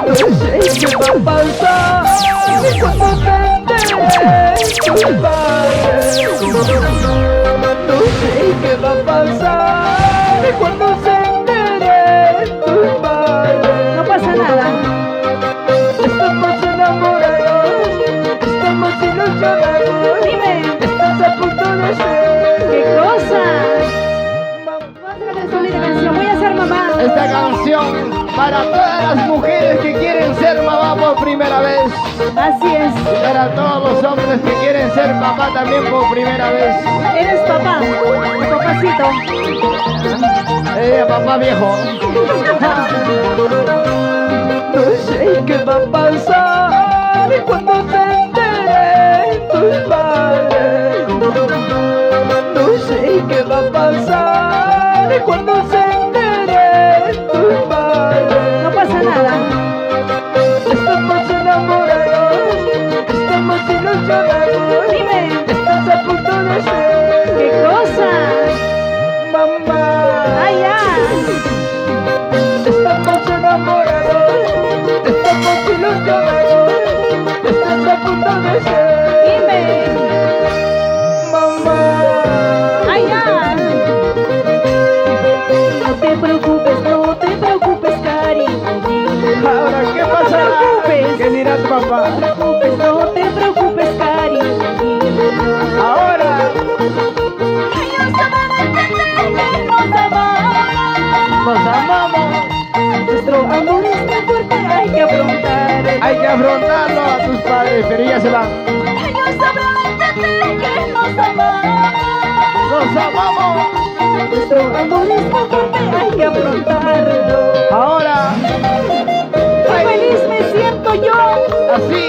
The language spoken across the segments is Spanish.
No sé qué va a pasar cuando te enteres tus padres. No sé qué va a pasar cuando se enteren tus padres. No pasa nada. Estamos enamorados, estamos ilusionados. Dime, Estás a punto de ser. ¿qué cosa? Solita canción, voy a ser mamá. Esta canción para todas las mujeres que quieren ser mamá por primera vez. Así es. Y para todos los hombres que quieren ser papá también por primera vez. Eres papá, papacito. Papá viejo. No sé qué va a pasar cuando te enteren tus padres. No sé qué va a pasar cuando se enteren tus padres. No pasa nada. Estamos enamorados, estamos ilusionados. Dime, Estás a punto de ser. ¿qué cosa? Mamá. ¡Ay, ya! Estamos enamorados, estamos ilusionados. Estás a punto de ser. Dime, Mamá. ¡ay, ya! No te preocupes, cariño. Ahora, ¿qué pasará? No te preocupes. ¿Qué dirá tu papá? No te preocupes, cariño. Ahora, Ellos te van a entender que nos amamos. nos amamos. Nuestro amor es tan fuerte, hay que afrontar. Hay que afrontarlo a tus padres, pero ya se van. Ellos sabrán entender que nos amamos. ¡Nos amamos! Nuestro amor es tan fuerte, hay que afrontarlo. Ahora, Qué feliz me siento yo así,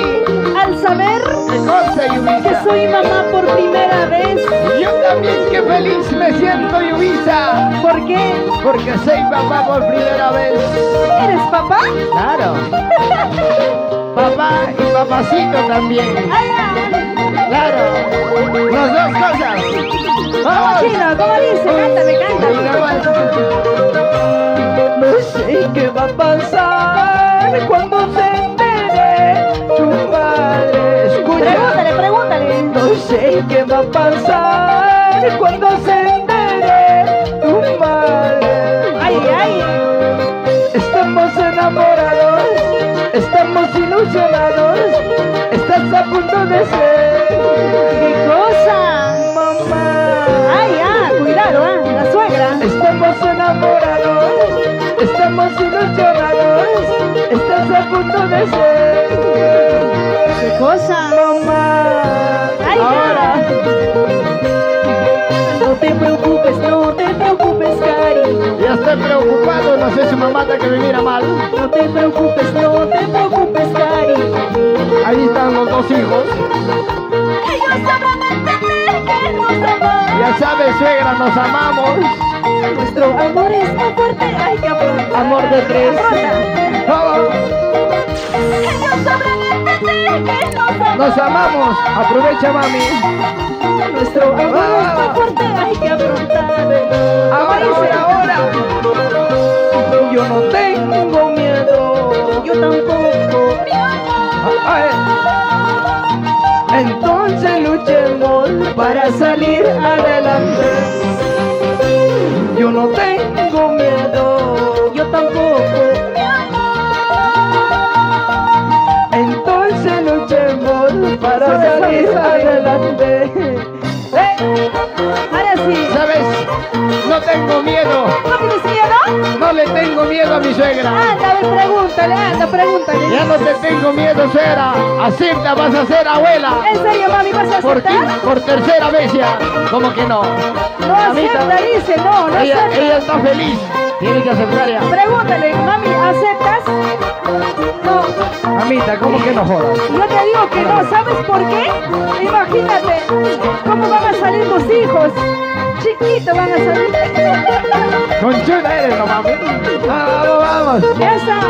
al saber que conste, que Yubisa. soy mamá por primera vez. Y yo también que feliz me siento, Yubisa, ¿Por qué? porque soy papá por primera vez. ¿Eres papá? Claro. Papá y papacito también. ¡Ay, ay! Claro. Las dos cosas. ¡Vamos! Chino, ¿cómo dice? Cántame. Y nada más. No sé qué va a pasar cuando se entere tu padre. Escucha. Pregúntale. No sé qué va a pasar cuando se entere tu madre. ¡Ay, ay! Estamos enamorados, estamos ilusionados. Estás a punto de ser. ¿Qué cosa? Mamá. ¡Ay, ya! Cuidado, la suegra. Estamos enamorados, estamos ilusionados. Estás a punto de ser. ¿Qué cosa? Mamá. ¡Ay, Ahora. No te preocupes, cariño. Ya estoy preocupado, no sé si mamá está que me mira mal. No te preocupes, cariño. Ahí están los dos hijos. Ellos sabrán entender que nos amamos. Ya sabes, suegra, nos amamos. Nuestro amor es tan fuerte, hay que afrontar. Amor de tres. Afronta. Vamos. Ellos sabrán entender que nos amamos. Nos amamos. Aprovecha, mami. Nuestro amor es tan fuerte, hay que afrontar. Ahora. Yo no tengo miedo. Yo tampoco. Ay. Entonces luchemos para salir adelante. Yo no tengo miedo. Yo tampoco. Entonces luchemos para salir adelante. Ahora sí. ¿Sabes? No tengo miedo. ¿No tienes miedo? No le tengo miedo a mi suegra. Anda, a ver, pregúntale. Ya no te tengo miedo, suegra. Acepta, vas a ser abuela. ¿En serio, mami, vas a aceptar? Por tercera vez ya. ¿Cómo que no? No acepta, dice, no Ella acepta. está feliz. Tiene que aceptar ya. Pregúntale, mami, ¿aceptas? No. Mamita, ¿cómo que no jodas? Yo te digo que no, ¿sabes por qué? Imagínate cómo van a salir tus hijos. Chiquitos van a salir. Conchuda eres, no mami. Vamos, vamos. Ya está.